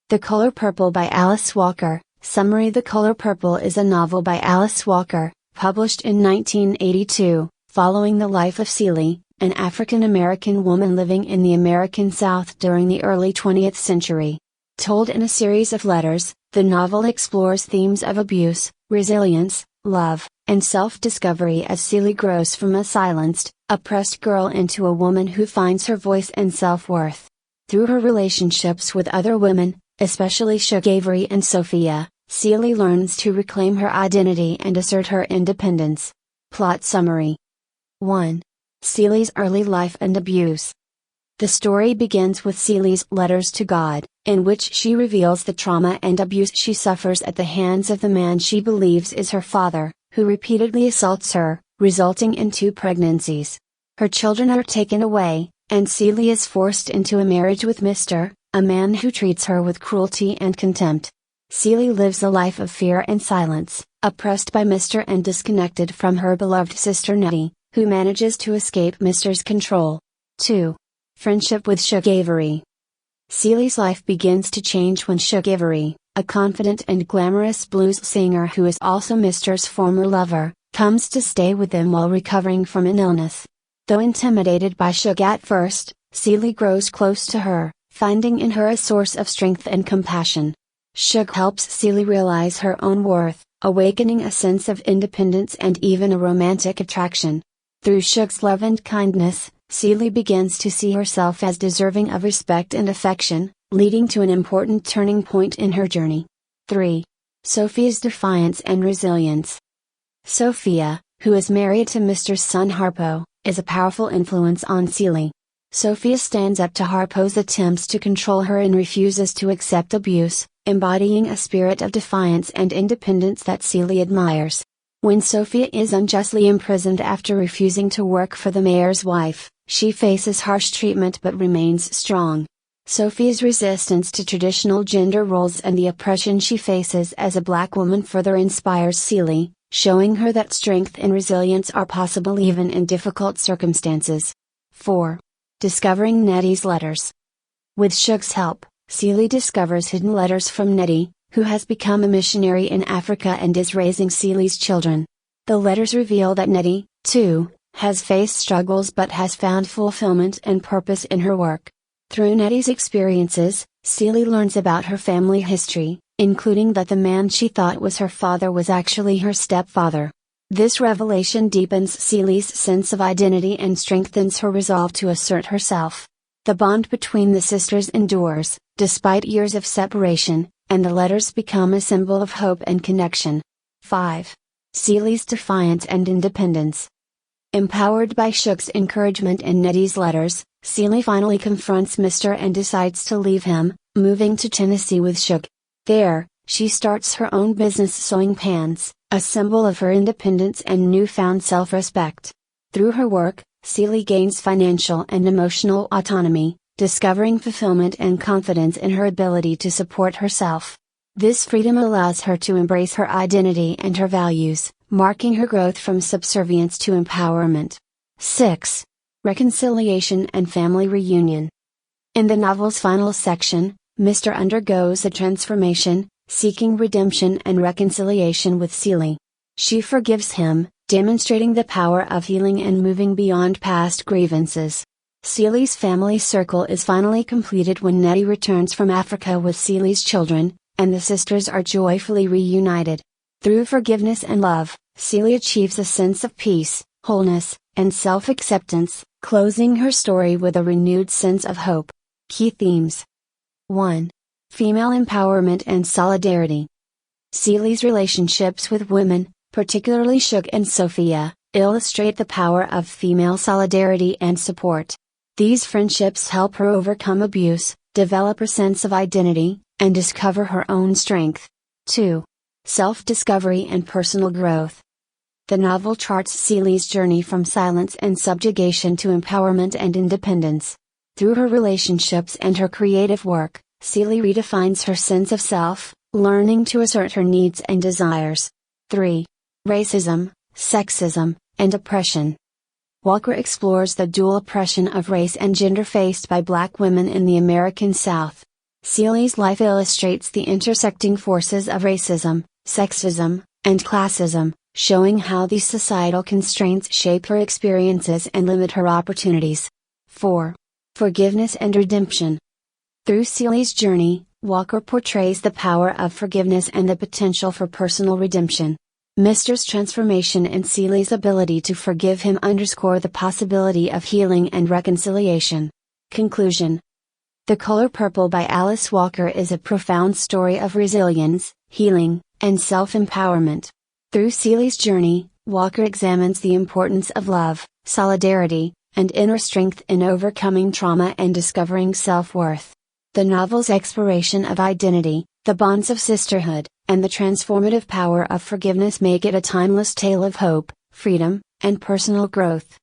The Color Purple by Alice Walker. Summary: The Color Purple is a novel by Alice Walker, published in 1982, following the life of Celie, an African-American woman living in the American South during the early 20th century. Told in a series of letters, the novel explores themes of abuse, resilience, love, and self-discovery as Celie grows from a silenced, oppressed girl into a woman who finds her voice and self-worth. Through her relationships with other women, especially Shug Avery and Sophia, Celie learns to reclaim her identity and assert her independence. Plot summary. 1. Celie's early life and abuse. The story begins with Celie's letters to God, in which she reveals the trauma and abuse she suffers at the hands of the man she believes is her father, who repeatedly assaults her, resulting in 2 pregnancies. Her children are taken away, and Celie is forced into a marriage with Mr., a man who treats her with cruelty and contempt. Celie lives a life of fear and silence, oppressed by Mr. and disconnected from her beloved sister Nettie, who manages to escape Mr.'s control. 2. Friendship with Shug Avery. Celie's life begins to change when Shug Avery, a confident and glamorous blues singer who is also Mr.'s former lover, comes to stay with them while recovering from an illness. Though intimidated by Shug at first, Celie grows close to her, finding in her a source of strength and compassion. Shug helps Celie realize her own worth, awakening a sense of independence and even a romantic attraction. Through Shug's love and kindness, Celie begins to see herself as deserving of respect and affection, leading to an important turning point in her journey. 3. Sophia's defiance and resilience. Sophia, who is married to Mr. Son Harpo, is a powerful influence on Celie. Sophia stands up to Harpo's attempts to control her and refuses to accept abuse, embodying a spirit of defiance and independence that Celie admires. When Sophia is unjustly imprisoned after refusing to work for the mayor's wife, she faces harsh treatment but remains strong. Sophia's resistance to traditional gender roles and the oppression she faces as a black woman further inspires Celie, showing her that strength and resilience are possible even in difficult circumstances. 4. Discovering Nettie's letters. With Shug's help, Celie discovers hidden letters from Nettie, who has become a missionary in Africa and is raising Celie's children. The letters reveal that Nettie, too, has faced struggles but has found fulfillment and purpose in her work. Through Nettie's experiences, Celie learns about her family history, including that the man she thought was her father was actually her stepfather. This revelation deepens Celie's sense of identity and strengthens her resolve to assert herself. The bond between the sisters endures, despite years of separation, and the letters become a symbol of hope and connection. 5. Celie's defiance and independence. Empowered by Shug's encouragement and Nettie's letters, Celie finally confronts Mr. and decides to leave him, moving to Tennessee with Shug. There, she starts her own business sewing pans, a symbol of her independence and newfound self-respect. Through her work, Celie gains financial and emotional autonomy, discovering fulfillment and confidence in her ability to support herself. This freedom allows her to embrace her identity and her values, marking her growth from subservience to empowerment. 6. Reconciliation and family reunion. In the novel's final section, Mr. undergoes a transformation, seeking redemption and reconciliation with Celie. She forgives him, demonstrating the power of healing and moving beyond past grievances. Celie's family circle is finally completed when Nettie returns from Africa with Celie's children, and the sisters are joyfully reunited. Through forgiveness and love, Celie achieves a sense of peace, wholeness, and self-acceptance, closing her story with a renewed sense of hope. Key themes. 1. Female empowerment and solidarity. Celie's relationships with women, particularly Shug and Sophia, illustrate the power of female solidarity and support. These friendships help her overcome abuse, develop a sense of identity, and discover her own strength. 2. Self-discovery and personal growth. The novel charts Celie's journey from silence and subjugation to empowerment and independence. Through her relationships and her creative work, Celie redefines her sense of self, learning to assert her needs and desires. 3. Racism, sexism, and oppression. Walker explores the dual oppression of race and gender faced by Black women in the American South. Seeley's life illustrates the intersecting forces of racism, sexism, and classism, showing how these societal constraints shape her experiences and limit her opportunities. 4. Forgiveness and redemption. Through Seeley's journey, Walker portrays the power of forgiveness and the potential for personal redemption. Mr.'s transformation and Seeley's ability to forgive him underscore the possibility of healing and reconciliation. Conclusion. The Color Purple by Alice Walker is a profound story of resilience, healing, and self-empowerment. Through Seeley's journey, Walker examines the importance of love, solidarity, and inner strength in overcoming trauma and discovering self-worth. The novel's exploration of identity, the bonds of sisterhood, and the transformative power of forgiveness make it a timeless tale of hope, freedom, and personal growth.